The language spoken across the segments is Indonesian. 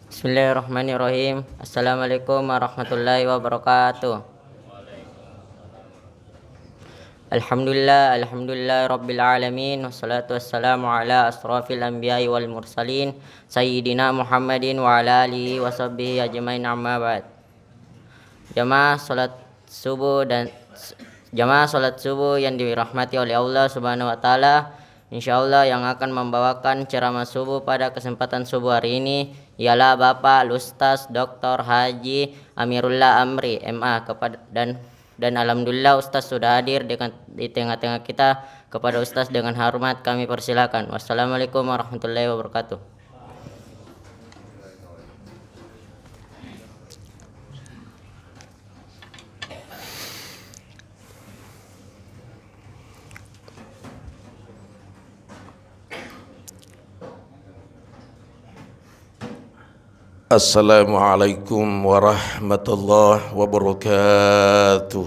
Bismillahirrahmanirrahim. Assalamualaikum warahmatullahi wabarakatuh. Alhamdulillah rabbil alamin. Wassalatu wassalamu ala asrafil anbiya'i wal mursalin Sayyidina Muhammadin wa ala alihi wa sahbihi ajmain, amma ba'd. Jamaah salat subuh yang dirahmati oleh Allah Subhanahu wa taala. Insyaallah yang akan membawakan ceramah subuh pada kesempatan subuh hari ini ialah Bapak Ustaz Dr. Haji Amirullah Amri MA dan alhamdulillah Ustaz sudah hadir di tengah-tengah kita. Kepada Ustaz dengan hormat kami persilakan. Wassalamualaikum warahmatullahi wabarakatuh. Assalamualaikum warahmatullahi wabarakatuh.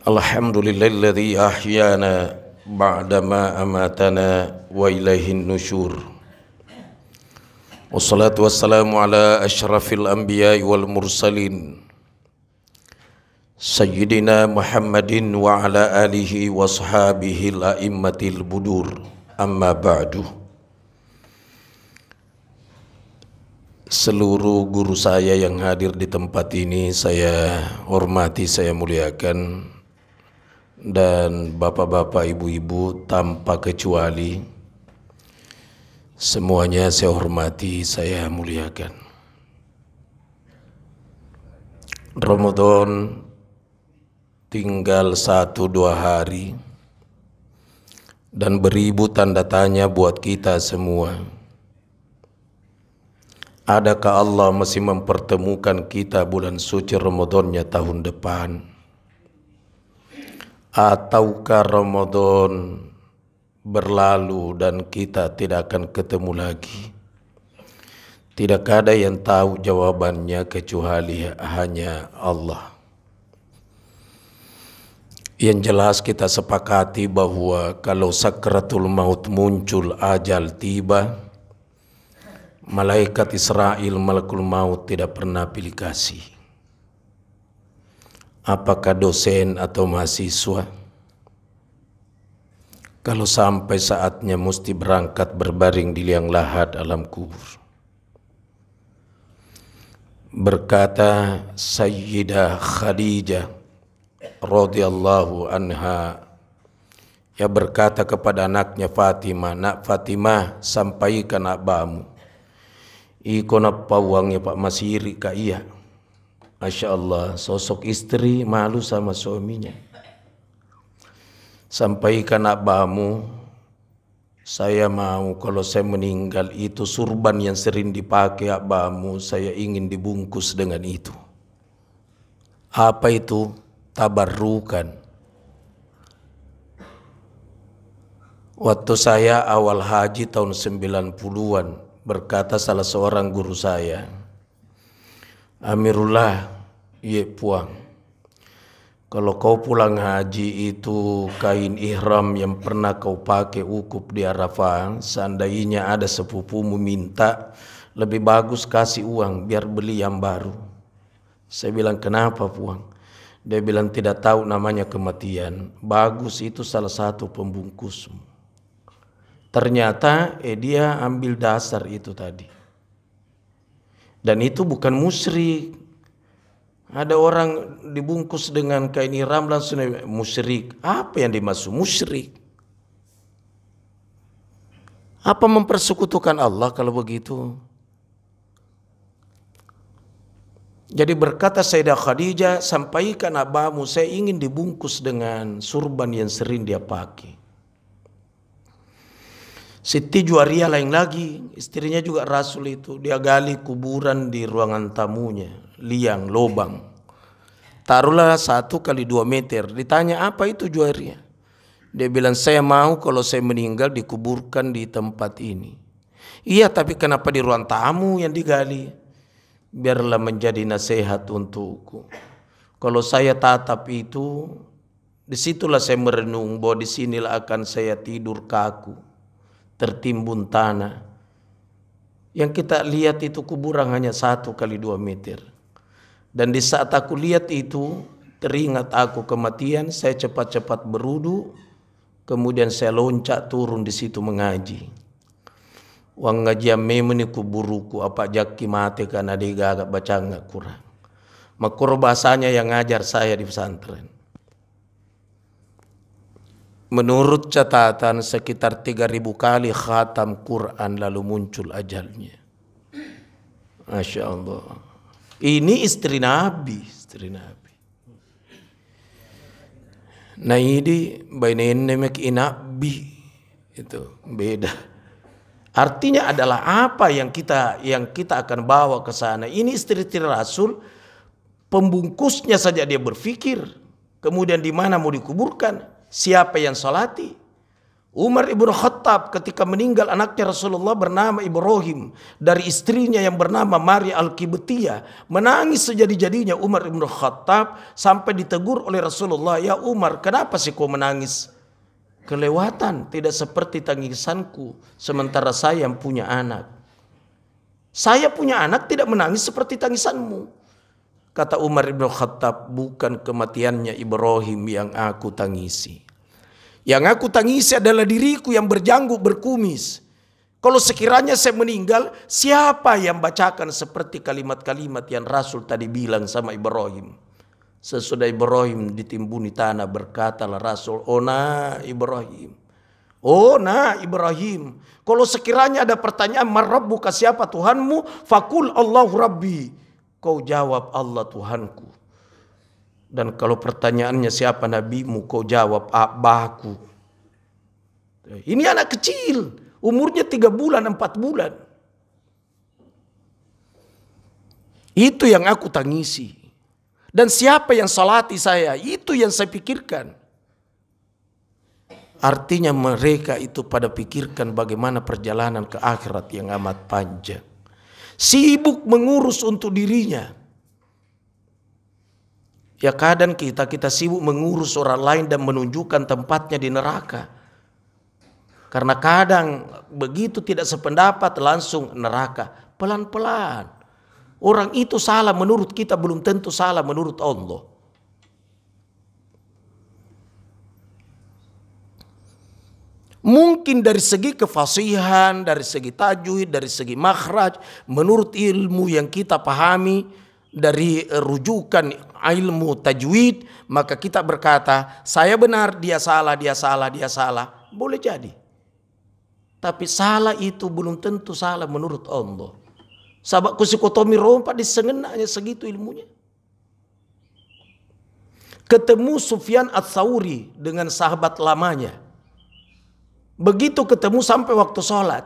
Alhamdulillahilladzi ahyana ba'dama amatana wa ilaihin nusyur. Wassalatu wassalamu ala asyrafil anbiya'i wal mursalin Sayyidina Muhammadin wa ala alihi wa sahabihi al-a'immatil budur, amma ba'du. Seluruh guru saya yang hadir di tempat ini saya hormati, saya muliakan, dan bapak-bapak, ibu-ibu tanpa kecuali semuanya saya hormati, saya muliakan. Ramadan tinggal 1-2 hari dan beribu tanda tanya buat kita semua. Adakah Allah masih mempertemukan kita bulan suci Ramadannya tahun depan? Ataukah Ramadan berlalu dan kita tidak akan ketemu lagi? Tidak ada yang tahu jawabannya kecuali hanya Allah. Yang jelas kita sepakati bahwa kalau sakratul maut muncul, ajal tiba, malaikat Israel, malakul maut tidak pernah pilih kasih. Apakah dosen atau mahasiswa, kalau sampai saatnya mesti berangkat berbaring di liang lahat alam kubur. Berkata Sayyidah Khadijah radhiyallahu anha, ia berkata kepada anaknya Fatimah, "Nak Fatimah, sampaikan abamu iko napa uangnya Pak Masiri ka iya." Masya Allah, sosok istri malu sama suaminya. "Sampaikan abamu, saya mau kalau saya meninggal itu surban yang sering dipakai abamu, saya ingin dibungkus dengan itu." Apa itu? Tabarrukan. Waktu saya awal haji tahun 90-an, berkata salah seorang guru saya, "Amirullah, ye puang, kalau kau pulang haji itu kain ihram yang pernah kau pakai ukuf di Arafah, seandainya ada sepupumu minta, lebih bagus kasih uang biar beli yang baru." Saya bilang, "Kenapa puang?" Dia bilang, "Tidak tahu namanya kematian. Bagus itu salah satu pembungkusmu." Ternyata dia ambil dasar itu tadi. Dan itu bukan musyrik. Ada orang dibungkus dengan kain ihram langsung musyrik. Apa yang dimaksud musyrik? Apa mempersekutukan Allah kalau begitu? Jadi berkata Sayyidah Khadijah, "Sampaikan abamu, saya ingin dibungkus dengan surban yang sering dia pakai." Siti Juwaria lain lagi, istrinya juga Rasul itu, dia gali kuburan di ruangan tamunya, liang, lobang. Taruhlah 1x2 meter. Ditanya, "Apa itu Juwaria?" Dia bilang, "Saya mau kalau saya meninggal dikuburkan di tempat ini." "Iya, tapi kenapa di ruang tamu yang digali?" "Biarlah menjadi nasihat untukku. Kalau saya tatap itu Disitulah saya merenung bahwa disinilah akan saya tidur kaku, tertimbun tanah. Yang kita lihat itu kuburan hanya 1 kali 2 meter. Dan di saat aku lihat itu, teringat aku kematian, saya cepat-cepat berudu, kemudian saya loncat turun di situ mengaji. Wang ngaji memang kuburuku apa jaki mati karena dia gagak baca nggak kurang. Makro bahasanya yang ngajar saya di pesantren. Menurut catatan sekitar 3.000 kali khatam Quran lalu muncul ajalnya. Masya Allah. Ini istri Nabi, istri Nabi. Nah ini bainain nemek inabi itu beda. Artinya adalah apa yang kita akan bawa ke sana. Ini istri-istri Rasul, pembungkusnya saja dia berpikir. Kemudian di mana mau dikuburkan? Siapa yang salati? Umar ibn Khattab ketika meninggal anaknya Rasulullah bernama Ibrahim dari istrinya yang bernama Maria Al-Qibtiyah, menangis sejadi-jadinya Umar ibn Khattab sampai ditegur oleh Rasulullah, "Ya Umar, kenapa sih kau menangis? Kelewatan, tidak seperti tangisanku sementara saya yang punya anak. Saya punya anak tidak menangis seperti tangisanmu." Kata Umar ibn Khattab, "Bukan kematiannya Ibrahim yang aku tangisi. Yang aku tangisi adalah diriku yang berjanggut berkumis. Kalau sekiranya saya meninggal, siapa yang bacakan seperti kalimat-kalimat yang Rasul tadi bilang sama Ibrahim?" Sesudah Ibrahim ditimbuni tanah, berkatalah Rasul, "Ona Ibrahim, ona Ibrahim, kalau sekiranya ada pertanyaan, man rabbuka, siapa Tuhanmu? Fakul Allahu Rabbi. Kau jawab Allah Tuhanku. Dan kalau pertanyaannya siapa nabimu, kau jawab Abahku." Ini anak kecil, umurnya 3 bulan, 4 bulan. Itu yang aku tangisi. Dan siapa yang salati saya, itu yang saya pikirkan. Artinya mereka itu pada pikirkan bagaimana perjalanan ke akhirat yang amat panjang. Sibuk mengurus untuk dirinya. Ya kadang kita sibuk mengurus orang lain dan menunjukkan tempatnya di neraka. Karena kadang begitu tidak sependapat langsung neraka. Pelan-pelan. Orang itu salah menurut kita belum tentu salah menurut Allah. Mungkin dari segi kefasihan, dari segi tajwid, dari segi makhraj, menurut ilmu yang kita pahami dari rujukan ilmu tajwid, maka kita berkata, saya benar, dia salah, dia salah, dia salah. Boleh jadi. Tapi salah itu belum tentu salah menurut Allah. Sahabat kusikotomi rompa disengenanya segitu ilmunya. Ketemu Sufyan Ats-Tsauri dengan sahabat lamanya. Begitu ketemu sampai waktu sholat.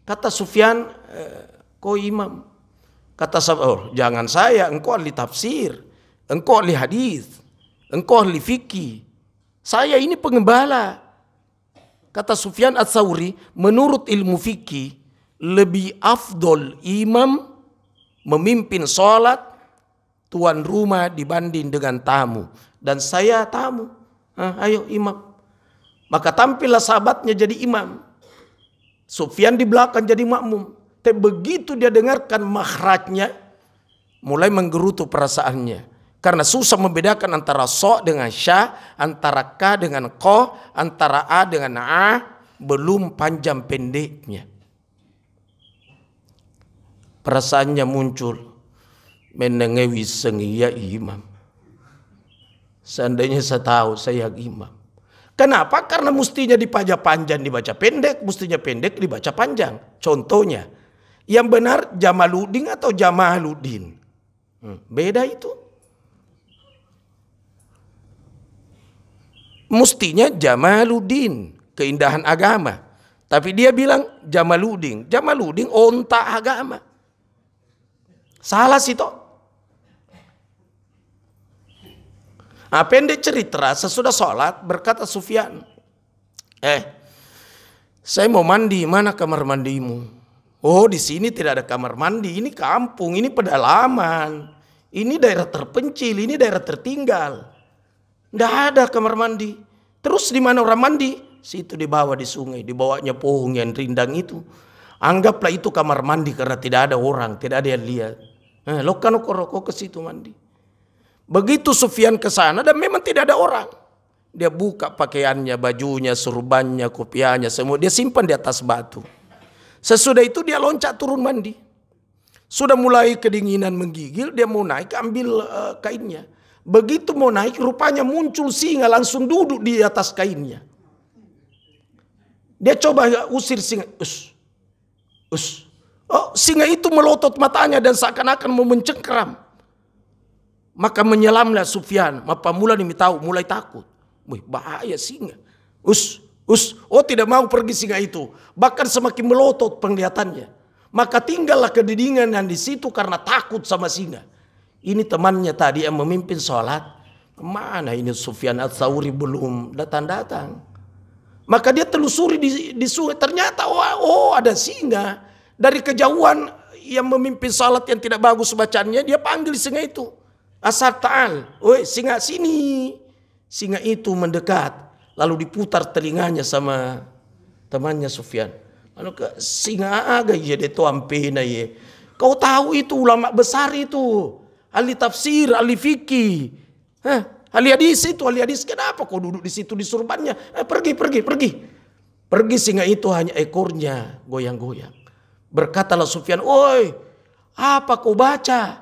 Kata Sufyan, kau imam. Kata sahabat, "Oh, jangan saya, engkau ahli tafsir, engkau ahli hadis, engkau ahli fikih. Saya ini pengembala." Kata Sufyan Ats-Tsauri, menurut ilmu fikih, lebih afdol imam memimpin sholat tuan rumah dibanding dengan tamu. Dan saya tamu. Ayo imam. Maka tampillah sahabatnya jadi imam. Sufyan di belakang jadi makmum. Tapi begitu dia dengarkan makhrajnya, mulai menggerutu perasaannya. Karena susah membedakan antara so dengan sya, antara ka dengan ko, antara a dengan a, belum panjang pendeknya. Perasaannya muncul, menengewi sengiya imam. Seandainya saya tahu saya imam. Kenapa? Karena mestinya dibaca panjang dibaca pendek, mestinya pendek dibaca panjang. Contohnya, yang benar Jamaluddin atau Jamaluddin? Beda itu. Mestinya Jamaluddin, keindahan agama. Tapi dia bilang Jamaluddin. Jamaluddin onta agama. Salah sih toh. Pendek cerita, sesudah sholat berkata Sufyan, saya mau mandi, mana kamar mandimu? Oh, di sini tidak ada kamar mandi, ini kampung, ini pedalaman, ini daerah terpencil, ini daerah tertinggal. Tidak ada kamar mandi. Terus di mana orang mandi? Situ dibawa di sungai, dibawanya pohon yang rindang itu. Anggaplah itu kamar mandi karena tidak ada orang, tidak ada yang lihat. Lokan rokok ke situ mandi. Begitu Sufyan ke sana dan memang tidak ada orang. Dia buka pakaiannya, bajunya, surbannya, kopiahnya, semua dia simpan di atas batu. Sesudah itu dia loncat turun mandi. Sudah mulai kedinginan menggigil, dia mau naik ambil kainnya. Begitu mau naik rupanya muncul singa langsung duduk di atas kainnya. Dia coba usir singa. Oh, singa itu melotot matanya dan seakan-akan mau mencengkeram. Maka menyelamlah Sufyan. Maka mulai takut. Wih, bahaya singa. Oh, tidak mau pergi singa itu. Bahkan semakin melotot penglihatannya. Maka tinggallah kedinginan di situ karena takut sama singa. Ini temannya tadi yang memimpin sholat. Mana ini Sufyan Ats-Tsauri belum datang-datang. Maka dia telusuri di sungai. Ternyata ada singa. Dari kejauhan yang memimpin sholat yang tidak bagus bacaannya. Dia panggil singa itu. Asal ta'al. Woi singa sini. Singa itu mendekat. Lalu diputar telinganya sama temannya Sufyan. Lalu singa aga jadi tuampena ye. Kau tahu itu ulama besar itu. Ahli tafsir, ahli fikih. Ahli hadis, kenapa kau duduk di situ di surbannya? Pergi. Pergi singa itu hanya ekornya goyang-goyang. Berkatalah Sufyan, "Oi, apa kau baca?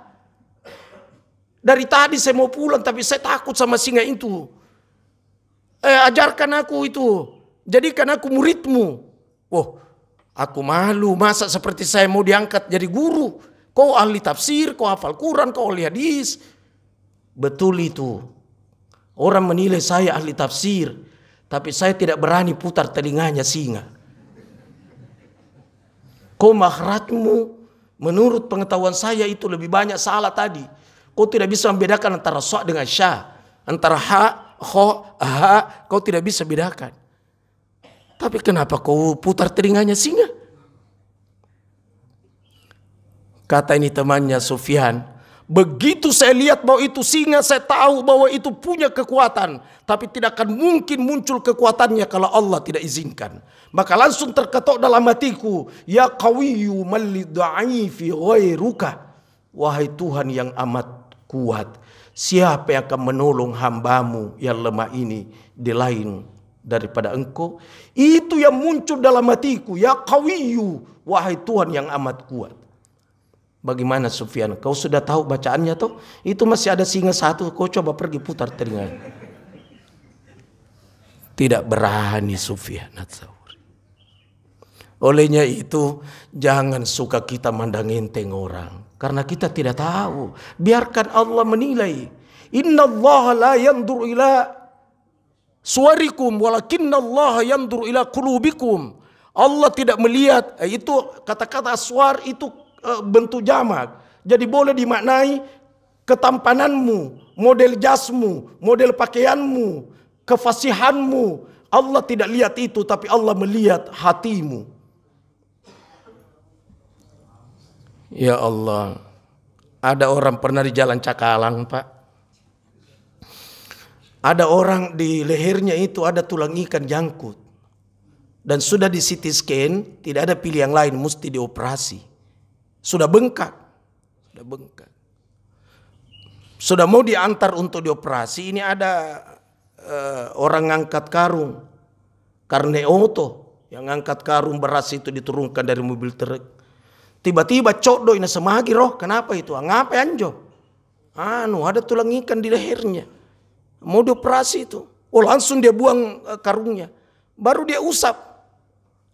Dari tadi saya mau pulang tapi saya takut sama singa itu. Ajarkan aku itu. Jadikan aku muridmu." Aku malu masa seperti saya mau diangkat jadi guru. Kau ahli tafsir, kau hafal Quran, kau ahli hadis. Betul itu. Orang menilai saya ahli tafsir. Tapi saya tidak berani putar telinganya singa. Kau makhrajmu menurut pengetahuan saya itu lebih banyak salah tadi. Kau tidak bisa membedakan antara so dengan sya. Antara ha, kho, ha. Kau tidak bisa bedakan. Tapi kenapa kau putar telinganya singa? Kata ini temannya Sufyan, begitu saya lihat bahwa itu singa, saya tahu bahwa itu punya kekuatan. Tapi tidak akan mungkin muncul kekuatannya kalau Allah tidak izinkan. Maka langsung terketok dalam hatiku, ya qawiyyu man lidha'ifi ghairuka. Wahai Tuhan yang amat kuat, siapa yang akan menolong hambamu yang lemah ini di lain daripada engkau? Itu yang muncul dalam hatiku, ya qawiyyu, wahai Tuhan yang amat kuat. Bagaimana Sufyan? Kau sudah tahu bacaannya toh? Itu masih ada singa satu. Kau coba pergi putar telinga. Tidak berani Sufyan Ats-Tsauri. Olehnya itu jangan suka kita mandang enteng orang. Karena kita tidak tahu. Biarkan Allah menilai. Inna Allah la yandur ila suwarikum walakinna Allah yandur ila qulubikum. Allah tidak melihat. Itu kata-kata suar itu bentuk jamak. Jadi boleh dimaknai ketampananmu, model jasmu, model pakaianmu, kefasihanmu. Allah tidak lihat itu, tapi Allah melihat hatimu. Ya Allah, ada orang pernah di Jalan Cakalang, Pak. Ada orang di lehernya itu ada tulang ikan jangkut. Dan sudah di CT scan, tidak ada pilihan lain, mesti dioperasi. Sudah bengkak. Sudah mau diantar untuk dioperasi. Ini ada orang ngangkat karung. Karena oto yang ngangkat karung beras itu diturunkan dari mobil truk. Tiba-tiba cok ina semagi roh. Kenapa itu? Ngapa anjo? Ada tulang ikan di lehernya. Mau dioperasi itu. Langsung dia buang karungnya. Baru dia usap.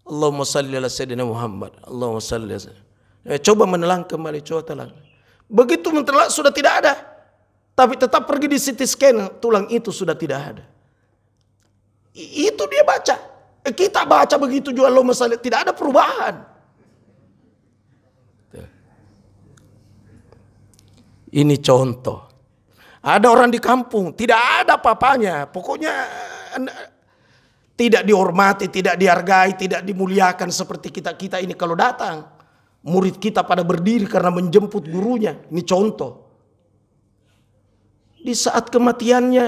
Allahumma salli ala sayyidina Muhammad. Allahumma salli ala sayyidina. Coba menelan kembali, coba telan. Begitu mentelan sudah tidak ada. Tapi tetap pergi di CT scan, tulang itu sudah tidak ada. Itu dia baca. Kita baca begitu juga, Allahumma shalli, tidak ada perubahan. Ini contoh. Ada orang di kampung, tidak ada apa-apanya. Pokoknya tidak dihormati, tidak dihargai, tidak dimuliakan seperti kita ini kalau datang. Murid kita pada berdiri karena menjemput gurunya. Ini contoh. Di saat kematiannya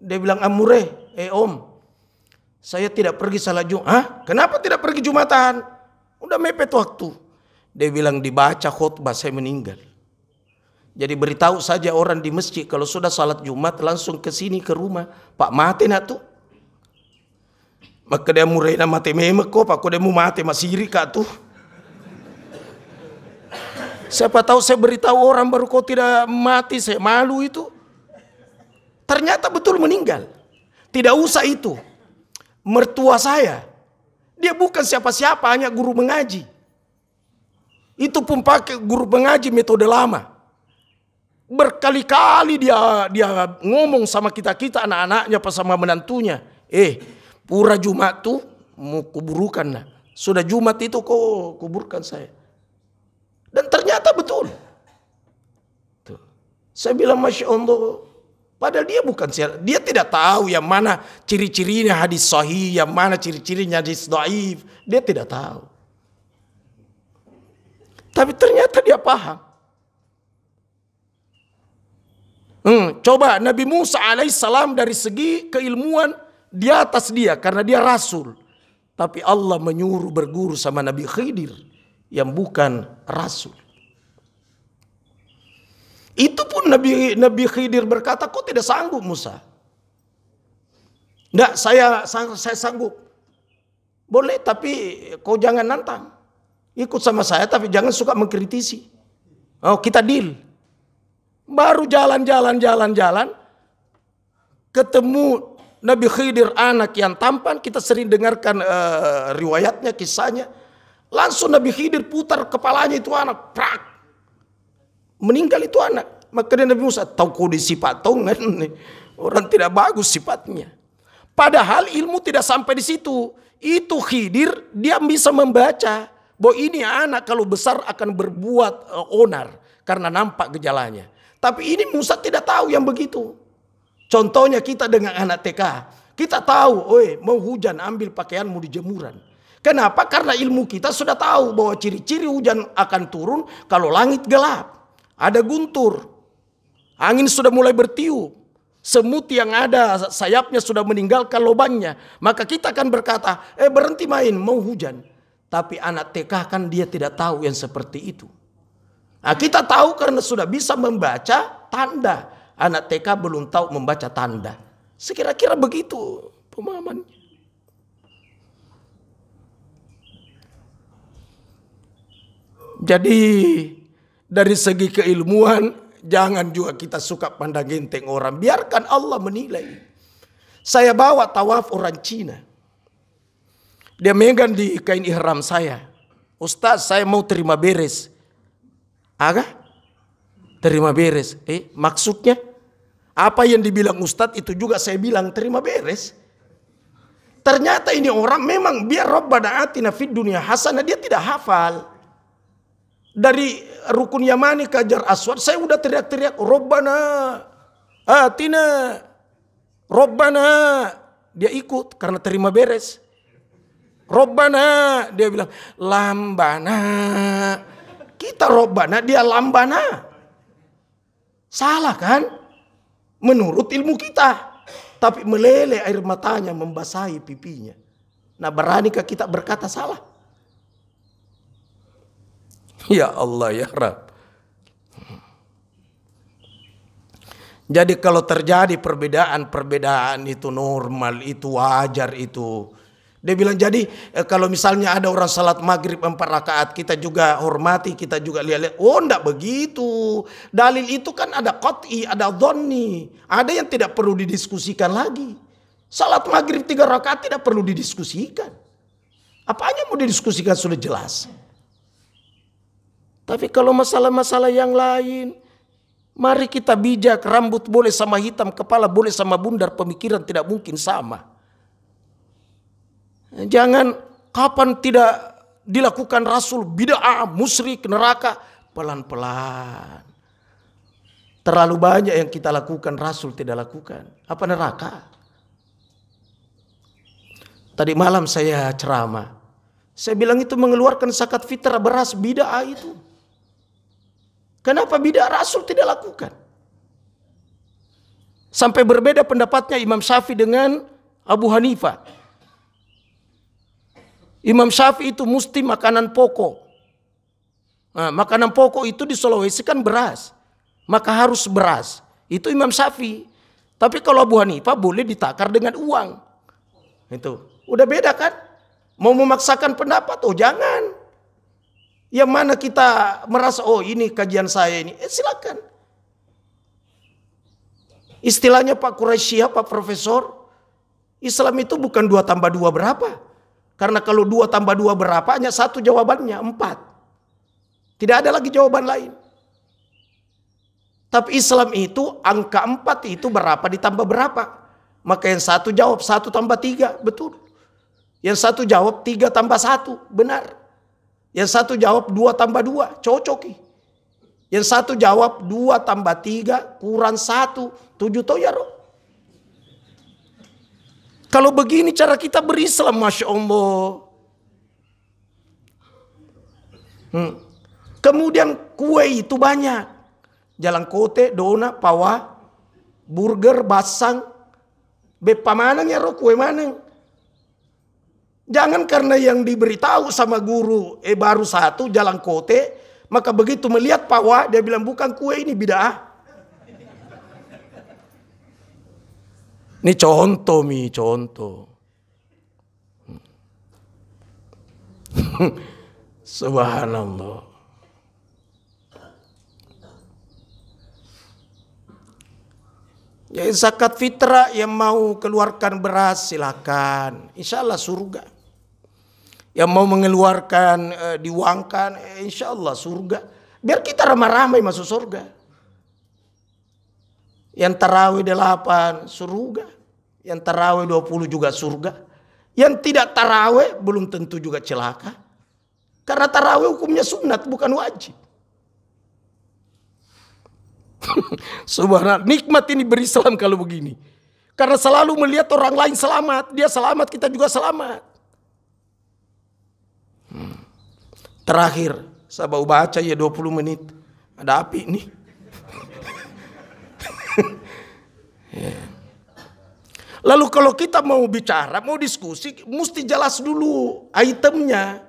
Dia bilang, Amure, Om, saya tidak pergi salat Jumat. Hah? Kenapa tidak pergi Jumatan? Udah mepet waktu. Dia bilang, dibaca khutbah saya meninggal. Jadi beritahu saja orang di masjid kalau sudah salat Jumat langsung ke sini ke rumah. Pak mati nak tuh. Maka dia mulai na mati memek kok, Pak dia mau mati masiri kak tuh. Siapa tahu saya beritahu orang baru kau tidak mati, saya malu itu. Ternyata betul meninggal. Tidak usah itu. Mertua saya, dia bukan siapa-siapa, hanya guru mengaji. Itu pun pakai guru mengaji metode lama. Berkali-kali dia ngomong sama kita anak-anaknya pas sama menantunya. Pura Jumat tuh mau kuburukan nah. Sudah Jumat itu kau kuburkan saya. Dan ternyata betul. Tuh. Saya bilang Masya Allah. Padahal dia bukan, dia tidak tahu yang mana ciri-cirinya hadis sahih, yang mana ciri-cirinya hadis dhaif. Dia tidak tahu. Tapi ternyata dia paham. Coba Nabi Musa alaihissalam dari segi keilmuan di atas dia karena dia rasul. Tapi Allah menyuruh berguru sama Nabi Khidir yang bukan rasul. Itu pun Nabi Khidir berkata, kok tidak sanggup Musa? Enggak, saya sanggup. Boleh, tapi kau jangan nantang. Ikut sama saya tapi jangan suka mengkritisi. Oh, kita deal. Baru jalan. Ketemu Nabi Khidir anak yang tampan. Kita sering dengarkan riwayatnya, kisahnya. Langsung Nabi Khidir putar kepalanya itu anak. Prak. Meninggal itu anak. Maka Nabi Musa, tahu kau disifat kan? Orang tidak bagus sifatnya. Padahal ilmu tidak sampai di situ. Itu Khidir, dia bisa membaca. Bahwa ini anak kalau besar akan berbuat onar. Karena nampak gejalanya. Tapi ini Musa tidak tahu yang begitu. Contohnya kita dengan anak TK. Kita tahu, mau hujan ambil pakaianmu di jemuran. Kenapa? Karena ilmu kita sudah tahu bahwa ciri-ciri hujan akan turun kalau langit gelap. Ada guntur. Angin sudah mulai bertiup. Semut yang ada sayapnya sudah meninggalkan lubangnya. Maka kita akan berkata, berhenti main, mau hujan. Tapi anak TK kan dia tidak tahu yang seperti itu. Nah, kita tahu karena sudah bisa membaca tanda. Anak TK belum tahu membaca tanda. Sekira-kira begitu pemahamannya. Jadi dari segi keilmuan jangan juga kita suka pandang enteng orang. Biarkan Allah menilai. Saya bawa tawaf orang Cina. Dia megang di kain ihram saya. Ustaz, saya mau terima beres. Agak? Terima beres. Maksudnya? Apa yang dibilang Ustadz itu juga saya bilang terima beres. Ternyata ini orang memang biar Rabbana atina fid dunya hasanah dia tidak hafal. Dari rukun Yamani ke Hajar Aswad saya udah teriak-teriak Rabbana atina. Rabbana. Dia ikut karena terima beres. Rabbana. Dia bilang lambana. Kita Rabbana, dia lambana. Salah kan? Menurut ilmu kita. Tapi meleleh air matanya membasahi pipinya. Nah, beranikah kita berkata salah? Ya Allah ya Rabb. Jadi kalau terjadi perbedaan itu normal, itu wajar itu. Dia bilang jadi kalau misalnya ada orang salat maghrib 4 rakaat kita juga hormati, kita juga lihat-lihat. Oh enggak begitu. Dalil itu kan ada qat'i, ada dhonni. Ada yang tidak perlu didiskusikan lagi. Salat maghrib 3 rakaat tidak perlu didiskusikan. Apanya mau didiskusikan sudah jelas. Tapi kalau masalah-masalah yang lain, mari kita bijak. Rambut boleh sama hitam, kepala boleh sama bundar, pemikiran tidak mungkin sama. Jangan kapan tidak dilakukan Rasul bid'ah, musyrik, neraka. Pelan-pelan. Terlalu banyak yang kita lakukan Rasul tidak lakukan. Apa neraka? Tadi malam saya ceramah. Saya bilang itu mengeluarkan zakat fitrah beras bid'ah itu. Kenapa bid'ah Rasul tidak lakukan? Sampai berbeda pendapatnya Imam Syafi'i dengan Abu Hanifah. Imam Syafi'i itu mesti makanan pokok. Nah, makanan pokok itu di Sulawesi kan beras. Maka harus beras. Itu Imam Syafi'i. Tapi kalau Abu Hanifah boleh ditakar dengan uang. Itu. Udah beda kan? Mau memaksakan pendapat? Oh jangan. Yang mana kita merasa, oh ini kajian saya ini. Silakan. Istilahnya Pak Quraisyah, Pak Profesor. Islam itu bukan 2 tambah 2 berapa? Karena kalau 2 tambah 2 berapa hanya 1 jawabannya, 4. Tidak ada lagi jawaban lain. Tapi Islam itu angka 4 itu berapa ditambah berapa. Maka yang satu jawab 1 tambah 3, betul. Yang satu jawab 3 tambah 1, benar. Yang satu jawab 2 tambah 2, cocok. Yang satu jawab 2 tambah 3 kurang 1, 7 toh ya roh. Kalau begini cara kita berislam, Masya Allah. Kemudian kue itu banyak. Jalan kote, dona, pawa, burger, basang. Bepa manang ya roh, kue manang. Jangan karena yang diberitahu sama guru, baru 1 jalan kote, maka begitu melihat pawa, dia bilang bukan kue ini bid'ah. Ini contoh contoh. Subhanallah. Ya, zakat fitrah yang mau keluarkan beras silakan, insya Allah surga. Yang mau mengeluarkan diuangkan, insya Allah surga. Biar kita ramai-ramai masuk surga. Yang tarawih 8 surga, yang tarawih 20 juga surga. Yang tidak tarawih belum tentu juga celaka. Karena tarawih hukumnya sunat bukan wajib. Subhanallah, nikmat ini berislam kalau begini. Karena selalu melihat orang lain selamat, dia selamat, kita juga selamat. Terakhir, saya mau baca ya 20 menit. Ada api nih. Lalu kalau kita mau bicara, mau diskusi, mesti jelas dulu itemnya.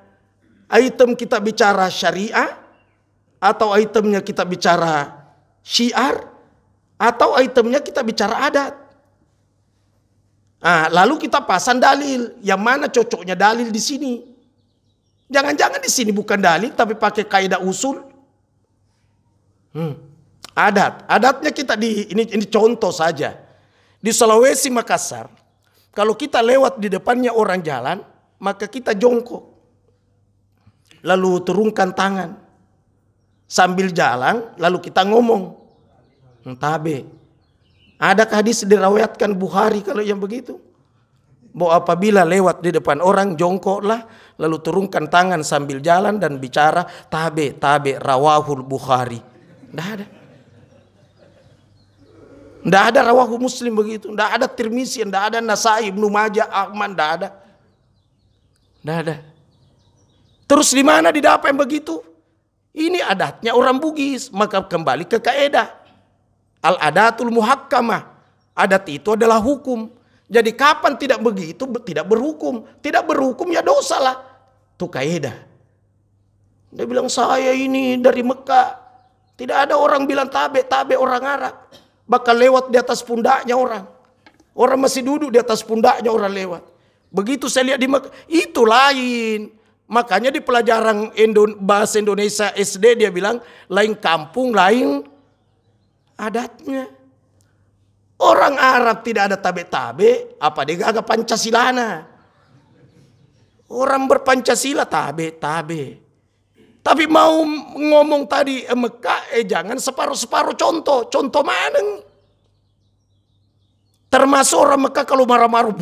Item kita bicara syariah, atau itemnya kita bicara syiar, atau itemnya kita bicara adat. Nah, lalu kita pasang dalil, yang mana cocoknya dalil di sini. Jangan-jangan di sini bukan dalil, tapi pakai kaidah usul. Adatnya kita ini contoh saja. Di Sulawesi Makassar, kalau kita lewat di depannya orang jalan, maka kita jongkok. Lalu turunkan tangan. Sambil jalan, lalu kita ngomong. Tabe. Ada hadis diriwayatkan Bukhari kalau yang begitu. Bahwa apabila lewat di depan orang, jongkoklah. Lalu turunkan tangan sambil jalan dan bicara. Tabe, rawahul Bukhari. Tidak ada. Tidak ada rawahu Muslim begitu. Tidak ada Tirmizi, tidak ada Nasai, Ibnu Majah, Ahmad, tidak ada. Tidak ada. Terus di mana didapat yang begitu? Ini adatnya orang Bugis, maka kembali ke kaidah. Al-adatul muhakkamah. Adat itu adalah hukum. Jadi kapan tidak begitu, tidak berhukum. Tidak berhukum ya dosa lah. Itu kaidah. Dia bilang saya ini dari Mekah. Tidak ada orang bilang tabe orang Arab. Bakal lewat di atas pundaknya orang. Orang masih duduk di atas pundaknya orang lewat. Begitu saya lihat di Mekah, itu lain. Makanya di pelajaran bahasa Indonesia SD dia bilang lain kampung, lain adatnya. Orang Arab tidak ada tabe-tabe, apa dia agak Pancasilana. Orang berpancasila tabe-tabe. Tapi mau ngomong tadi Mekah, jangan separuh-separuh contoh. Contoh mana? Termasuk orang Mekah kalau marah-marah,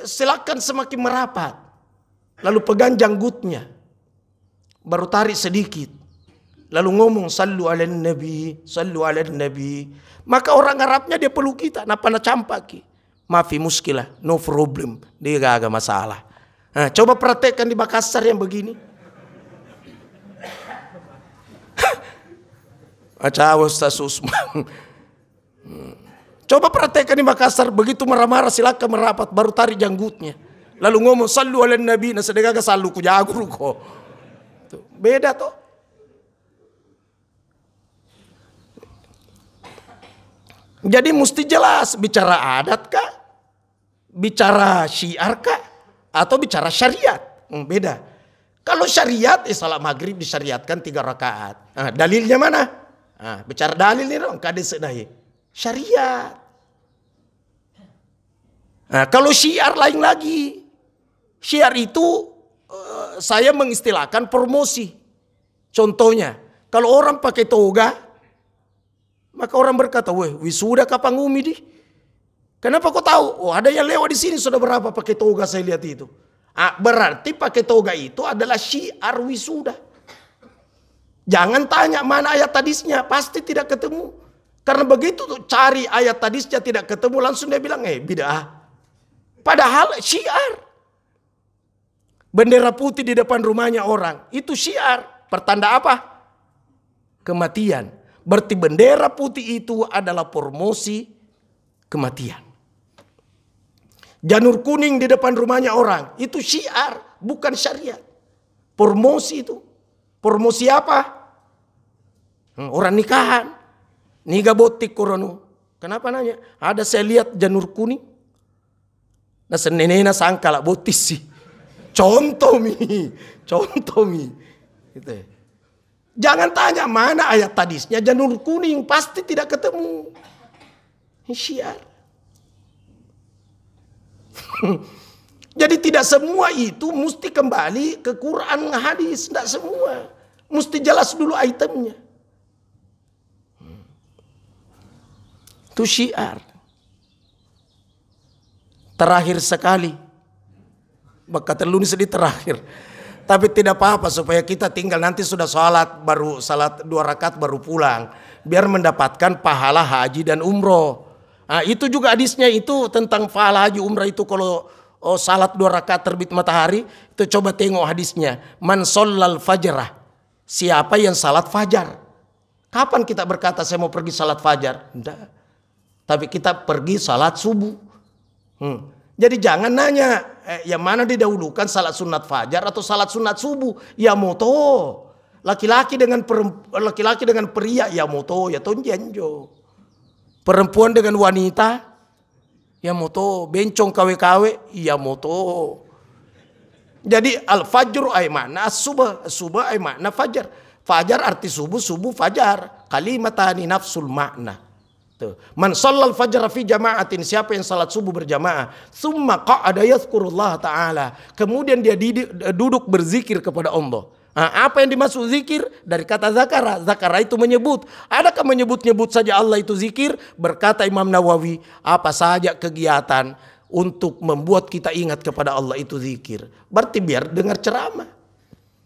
silakan semakin merapat. Lalu pegang janggutnya. Baru tarik sedikit. Lalu ngomong sallu ala nabi, sallu ala nabi. Maka orang Arabnya dia perlu kita. Napa na campaki. Maafi muskilah, no problem. Dia gak ada masalah. Nah, coba praktekkan di Makassar yang begini. Acawa Ustaz Usman. Coba perhatikan di Makassar, begitu marah-marah silakan merapat, baru tarik janggutnya. Lalu ngomong sallu ala nabi, nah sedekah sallu ku jago kok. Beda toh. Jadi mesti jelas bicara adat kah? Bicara syiar kah? Atau bicara syariat? Beda. Kalau syariat, salat maghrib disyariatkan 3 rakaat. Dalilnya mana? Bicara dalil nih dong, kade sedahi. Syariat. Kalau syiar lain lagi. Syiar itu saya mengistilahkan promosi. Contohnya, kalau orang pakai toga, maka orang berkata, weh wisuda kapan umi di? Kenapa kau tahu? Oh ada yang lewat di sini sudah berapa pakai toga saya lihat itu. Berarti pakai toga itu adalah syiar wisuda. Jangan tanya mana ayat hadisnya, pasti tidak ketemu. Karena begitu tuh cari ayat hadisnya tidak ketemu, langsung dia bilang bid'ah. Padahal syiar. Bendera putih di depan rumahnya orang, itu syiar. Pertanda apa? Kematian. Berarti bendera putih itu adalah promosi kematian. Janur kuning di depan rumahnya orang, itu syiar, bukan syariat. Promosi itu. Promosi apa? Orang nikahan. Niga botik koronu. Kenapa nanya? Ada saya lihat janur kuning. Nah senenena sangka lah botis sih. Contoh mi. Gitu. Jangan tanya mana ayat hadisnya janur kuning. Pasti tidak ketemu. Syiar. Jadi tidak semua itu mesti kembali ke Quran hadis. Tidak semua. Mesti jelas dulu itemnya. Itu syiar. Terakhir sekali. Maka terluni sedih terakhir. Tapi tidak apa-apa supaya kita tinggal nanti sudah salat 2 rakaat baru pulang. Biar mendapatkan pahala haji dan umroh. Itu juga hadisnya itu tentang pahala haji umrah itu kalau salat 2 rakaat terbit matahari. Itu coba tengok hadisnya. Man shollal fajrah. Siapa yang salat fajar. Kapan kita berkata saya mau pergi salat fajar? Tidak. Tapi kita pergi salat subuh. Jadi jangan nanya yang mana didahulukan salat sunat fajar atau salat sunat subuh. Ya moto. Laki-laki dengan pria ya moto ya tonjanjo. Perempuan dengan wanita ya moto. Bencong kawe-kawe ya moto. Jadi al-fajr ay makna as-subah, as-subah ay makna fajar. Fajar arti subuh, subuh fajar. Kalimatani nafsul makna. Man shallal fajr fi jama'atin, siapa yang salat subuh berjamaah, summa qa'ada yadhkurullah ta'ala, kemudian dia duduk berzikir kepada Allah. Apa yang dimaksud zikir? Dari kata zakara. Zakara itu menyebut. Adakah menyebut-nyebut saja Allah itu zikir? Berkata Imam Nawawi, apa saja kegiatan untuk membuat kita ingat kepada Allah itu zikir. Berarti biar dengar ceramah,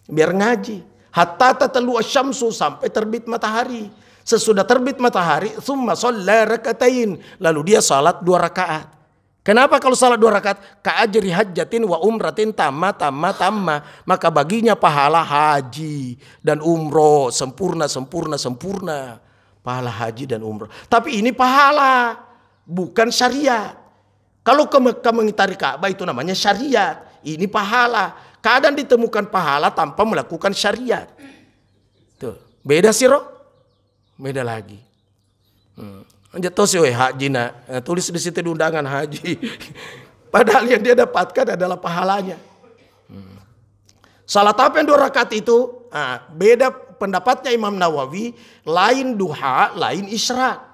biar ngaji. Hatta tatlu asyamsu, sampai terbit matahari. Sesudah terbit matahari, summa shalla rakatain, lalu dia salat 2 rakaat. Kenapa kalau salat 2 rakaat? Ka'ajri hajjatin wa umratin tamma. Maka baginya pahala haji dan umroh sempurna. Pahala haji dan umroh. Tapi ini pahala, bukan syariat. Kalau kamu mengitari Ka'bah itu namanya syariat. Ini pahala. Kadang ditemukan pahala tanpa melakukan syariat. Tuh, beda sih roh. Beda lagi. Jatuh sih haji tulis di situ di undangan haji. Padahal yang dia dapatkan adalah pahalanya. Salat apa yang 2 rakaat itu? Beda pendapatnya Imam Nawawi. Lain duha, lain isyraq.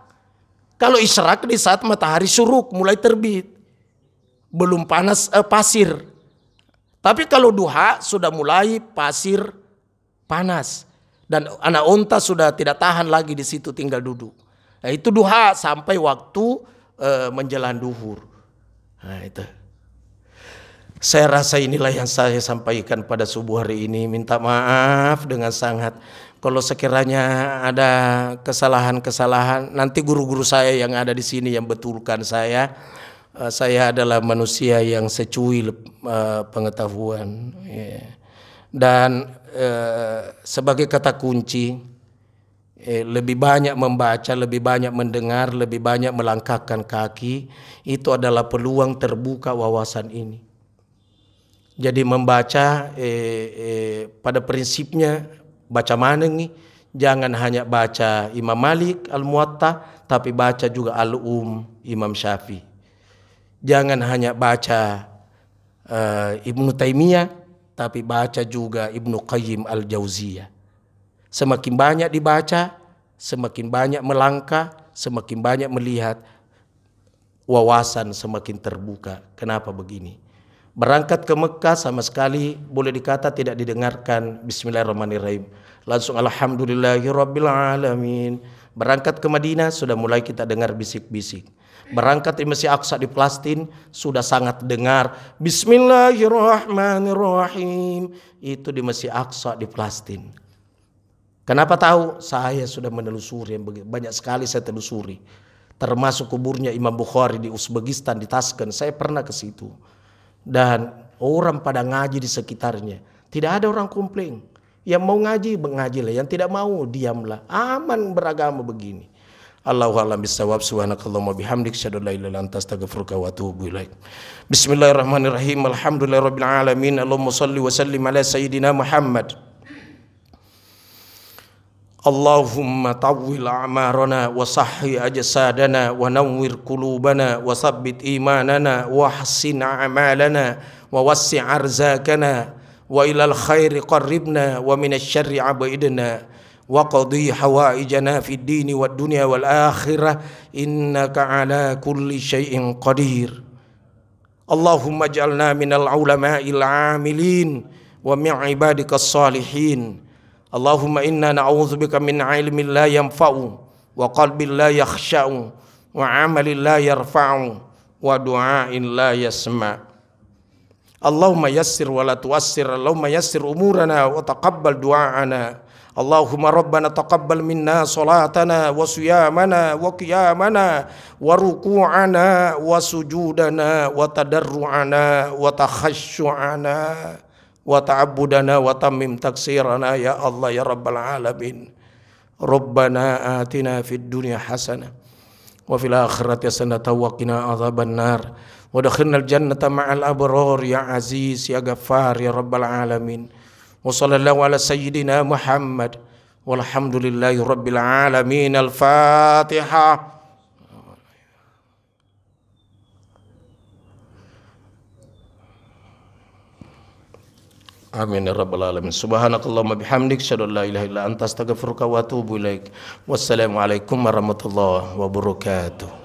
Kalau isyraq di saat matahari syuruk mulai terbit, belum panas pasir. Tapi kalau duha sudah mulai pasir panas. Dan anak unta sudah tidak tahan lagi di situ, tinggal duduk. Nah, itu duha sampai waktu menjelang duhur. Nah, itu. Saya rasa inilah yang saya sampaikan pada subuh hari ini. Minta maaf dengan sangat. Kalau sekiranya ada kesalahan-kesalahan, nanti guru-guru saya yang ada di sini yang betulkan saya. Saya adalah manusia yang secuil pengetahuan. Dan sebagai kata kunci, lebih banyak membaca, lebih banyak mendengar, lebih banyak melangkahkan kaki, itu adalah peluang terbuka wawasan ini. Jadi membaca pada prinsipnya baca mana nih? Jangan hanya baca Imam Malik Al-Muwatta, tapi baca juga Imam Syafi'i. Jangan hanya baca Ibnu Taimiyah, tapi baca juga Ibnu Qayyim Al-Jauziyah. Semakin banyak dibaca, semakin banyak melangkah, semakin banyak melihat, wawasan semakin terbuka. Kenapa begini? Berangkat ke Mekah sama sekali boleh dikata tidak didengarkan Bismillahirrahmanirrahim. Langsung Alhamdulillahirabbil alamin. Berangkat ke Madinah sudah mulai kita dengar bisik-bisik. Berangkat di Masjid Aqsa di Palestina sudah sangat dengar Bismillahirrahmanirrahim. Itu di Masjid Aqsa di Palestina. Kenapa tahu? Saya sudah menelusuri, banyak sekali saya telusuri. Termasuk kuburnya Imam Bukhari di Uzbekistan, di Tashkent. Saya pernah ke situ. Dan orang pada ngaji di sekitarnya. Tidak ada orang komplain. Yang mau ngaji, mengajilah. Yang tidak mau, diamlah. Aman beragama begini. Allahu a'lam bissawab. Subhanakallahumma bihamdik, asyhadu an la ilaha illa anta, astaghfiruka wa atubu ilaik. Bismillahirrahmanirrahim. Alhamdulillahirabbil alamin. Allahumma shalli wa sallim ala sayyidina Muhammad. Allahumma tawwil a'marana wa sahhi ajsadana wa nawwir qulubana wa tsabbit imanana wa hassin a'malana wa wassi' arzakana wa ilal khairi qarribna wa minasy syarri abidna wa qadhi hawaijana fid dini wad dunya wal akhirah innaka ala kulli syai'in qadir. Allahumma ij'alna minal ulama'il 'amilin wa min ibadikas salihin. Allahumma inna na'udzubika min ilmin la yanfa'u wa qalbin la yakhsha'u wa 'amalin la yarfa'u wa du'ain la yasma'. Allahumma yassir wa la tuassir. Allahumma yassir umurana wa taqabbal du'aana. Allahumma rabbana taqabbal minna salatana wa siyamana wa qiyamana wa ruku'ana wa sujudana wa tadarru'ana wa takhashshu'ana wa ta'abbudana wa tammim taksirana ya Allah ya Rabbal alamin. Rabbana atina fid dunya hasanah wa fil akhirati hasanah wa qina adzaban nar wa adkhilnal jannata ma'al abrar ya aziz ya ghaffar ya Rabbal alamin. Wa sallallahu ala sayyidina Muhammad walhamdulillahi rabbil alamin. Al-Fatihah. Amin ya rabbal alamin. Subhanakallahumma bihamdik, asyhadu an la ilaha illa anta, astaghfiruka wa atubu ilaik. Wassalamualaikum warahmatullahi wabarakatuh.